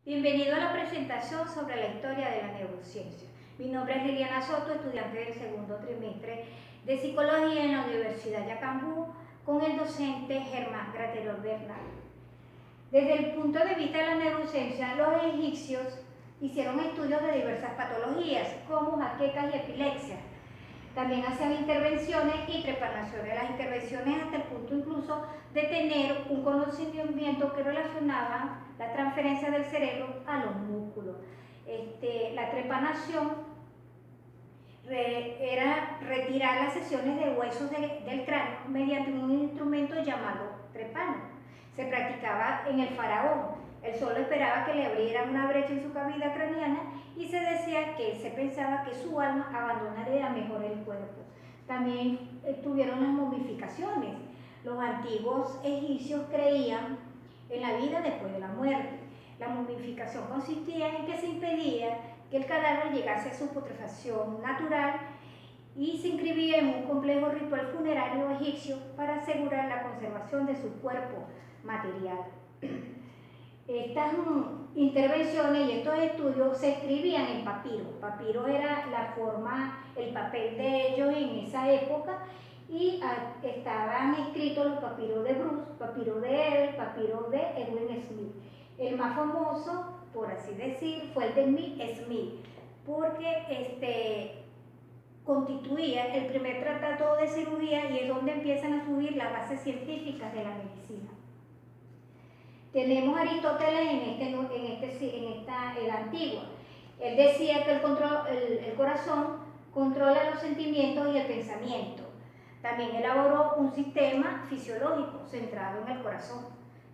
Bienvenido a la presentación sobre la historia de la neurociencia. Mi nombre es Liliana Soto, estudiante del segundo trimestre de Psicología en la Universidad Yacambú, con el docente Germán Graterol Bernal. Desde el punto de vista de la neurociencia, los egipcios hicieron estudios de diversas patologías, como jaquecas y epilepsia. También hacían intervenciones y trepanaciones. Las intervenciones hasta el punto incluso de tener un conocimiento que relacionaba la transferencia del cerebro a los músculos. La trepanación era retirar las secciones de huesos del cráneo mediante un instrumento llamado trepano. Se practicaba en el faraón. Él solo esperaba que le abrieran una brecha en su cavidad craneana y se decía que se pensaba que su alma abandonaría mejor el cuerpo. También tuvieron las momificaciones. Los antiguos egipcios creían en la vida después de la muerte. La momificación consistía en que se impedía que el cadáver llegase a su putrefacción natural y se inscribía en un complejo ritual funerario egipcio para asegurar la conservación de su cuerpo material. Estas intervenciones y estos estudios se escribían en papiro. Papiro era la forma, el papel de ellos en esa época, y estaban escritos los papiros de Bruce, papiro de Ebel, papiro de Edwin Smith. El más famoso, por así decir, fue el de Smith, porque constituía el primer tratado de cirugía y es donde empiezan a subir las bases científicas de la medicina. Tenemos a Aristóteles el antiguo. Él decía que el corazón controla los sentimientos y el pensamiento. También elaboró un sistema fisiológico centrado en el corazón.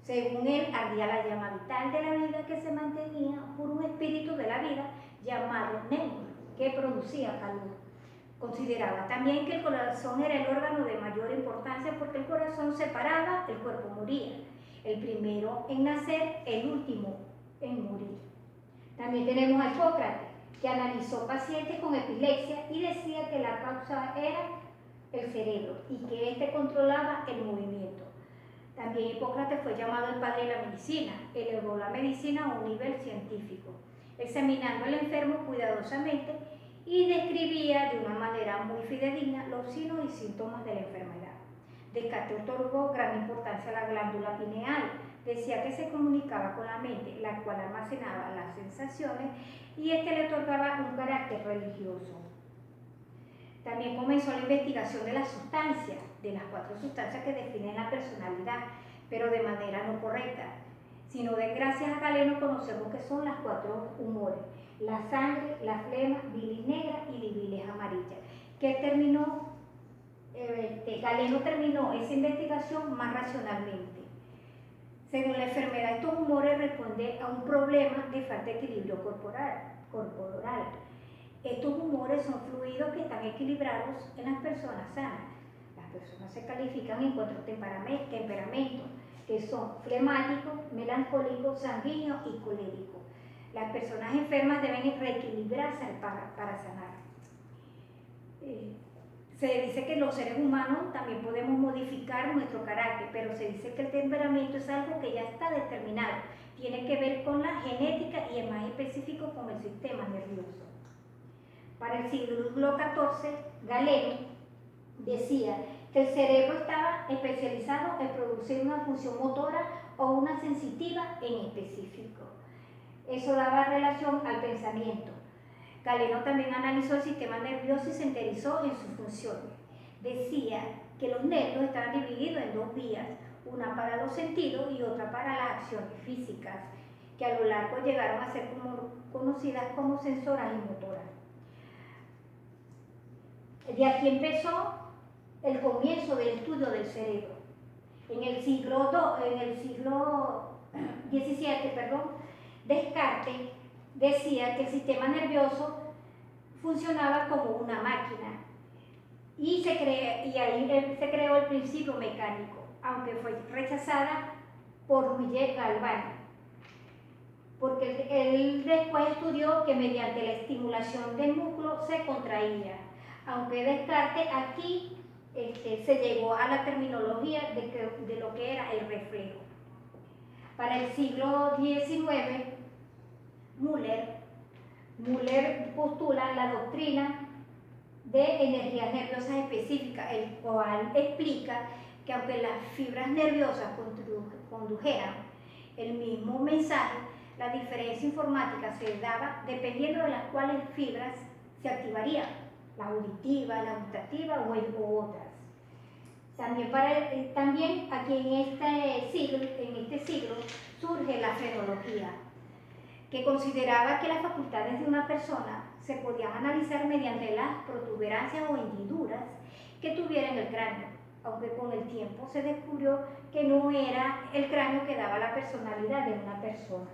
Según él, ardía la llama vital de la vida que se mantenía por un espíritu de la vida llamado Neuro, que producía calor. Consideraba también que el corazón era el órgano de mayor importancia porque el corazón se paraba, el cuerpo moría. El primero en nacer, el último en morir. También tenemos a Hipócrates, que analizó pacientes con epilepsia y decía que la causa era el cerebro y que éste controlaba el movimiento. También Hipócrates fue llamado el padre de la medicina. Elevó la medicina a un nivel científico, examinando al enfermo cuidadosamente y describía de una manera muy fidedigna los signos y síntomas de la enfermedad. Descartes otorgó gran importancia a la glándula pineal. Decía que se comunicaba con la mente, la cual almacenaba las sensaciones, y le otorgaba un carácter religioso. También comenzó la investigación de las sustancias, de las 4 sustancias que definen la personalidad, pero de manera no correcta, sino gracias a Galeno conocemos que son las 4 humores: la sangre, la flema, bilis negra y bilis amarilla, que Galeno terminó esa investigación más racionalmente. Según la enfermedad, estos humores responden a un problema de falta de equilibrio corporal. Estos humores son fluidos que están equilibrados en las personas sanas. Las personas se califican en 4 temperamentos, que son flemático, melancólico, sanguíneo y colérico. Las personas enfermas deben reequilibrarse para sanar. Se dice que los seres humanos también podemos modificar nuestro carácter, pero se dice que el temperamento es algo que ya está determinado. Tiene que ver con la genética y es más específico con el sistema nervioso. Para el siglo XIV, Galeno decía que el cerebro estaba especializado en producir una función motora o una sensitiva en específico. Eso daba relación al pensamiento. Galeno también analizó el sistema nervioso y se interesó en sus funciones. Decía que los nervios estaban divididos en 2 vías, una para los sentidos y otra para las acciones físicas, que a lo largo llegaron a ser conocidas como sensoras y motoras. De aquí empezó el comienzo del estudio del cerebro. En el siglo XVII, Descartes decía que el sistema nervioso funcionaba como una máquina y ahí se creó el principio mecánico, aunque fue rechazada por Miguel Galván, porque él después estudió que mediante la estimulación del músculo se contraía, aunque Descartes aquí se llegó a la terminología de lo que era el reflejo. Para el siglo XIX, Müller. Müller postula la doctrina de energías nerviosas específicas, el cual explica que aunque las fibras nerviosas condujeran el mismo mensaje, la diferencia informática se daba dependiendo de las cuales fibras se activarían, la auditiva, la gustativa o otras. También aquí en este siglo surge la frenología, que consideraba que las facultades de una persona se podían analizar mediante las protuberancias o hendiduras que tuviera en el cráneo, aunque con el tiempo se descubrió que no era el cráneo que daba la personalidad de una persona.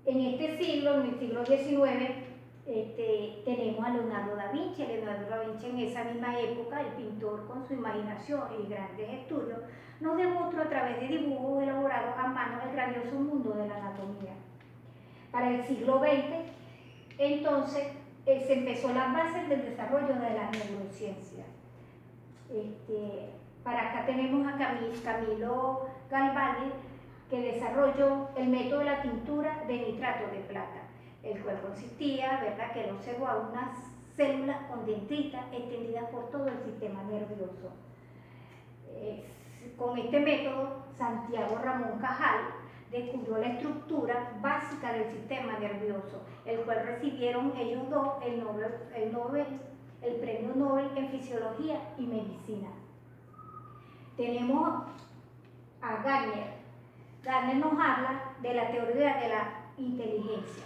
En este siglo, en el siglo XIX, tenemos a Leonardo da Vinci. Leonardo da Vinci, en esa misma época, el pintor, con su imaginación y grandes estudios, nos demostró a través de dibujos elaborados a mano el grandioso mundo de la anatomía. Para el siglo XX, entonces, se empezó las bases del desarrollo de la neurociencia. Para acá tenemos a Camilo Galvani, que desarrolló el método de la tintura de nitrato de plata, el cual consistía, ¿verdad?, que él observó unas células con dendritas extendidas por todo el sistema nervioso. Con este método, Santiago Ramón Cajal descubrió la estructura básica del sistema nervioso, el cual recibieron ellos dos el premio Nobel en Fisiología y Medicina. Tenemos a Gardner. Gardner nos habla de la teoría de la inteligencia.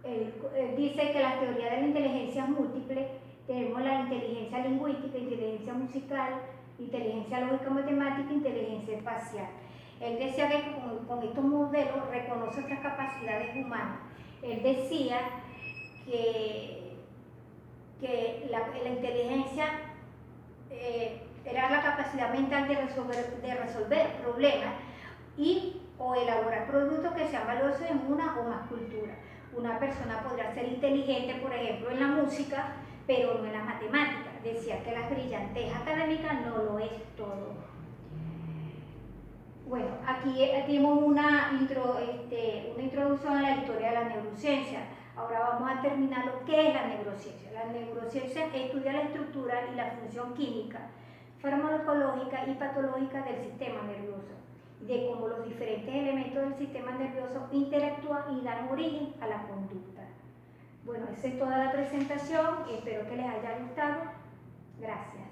Él dice que la teoría de la inteligencia múltiple, tenemos la inteligencia lingüística, inteligencia musical, inteligencia lógica matemática, inteligencia espacial. Él decía que con estos modelos reconoce otras capacidades humanas. Él decía que la inteligencia era la capacidad mental de resolver problemas o elaborar productos que sean valiosos en una o más culturas. Una persona podrá ser inteligente, por ejemplo, en la música, pero no en la matemática. Decía que la brillantez académica no lo es todo. Bueno, aquí tenemos una introducción a la historia de la neurociencia. Ahora vamos a terminar lo que es la neurociencia. La neurociencia estudia la estructura y la función química, farmacológica y patológica del sistema nervioso, de cómo los diferentes elementos del sistema nervioso interactúan y dan origen a la conducta. Bueno, esa es toda la presentación, espero que les haya gustado. Gracias.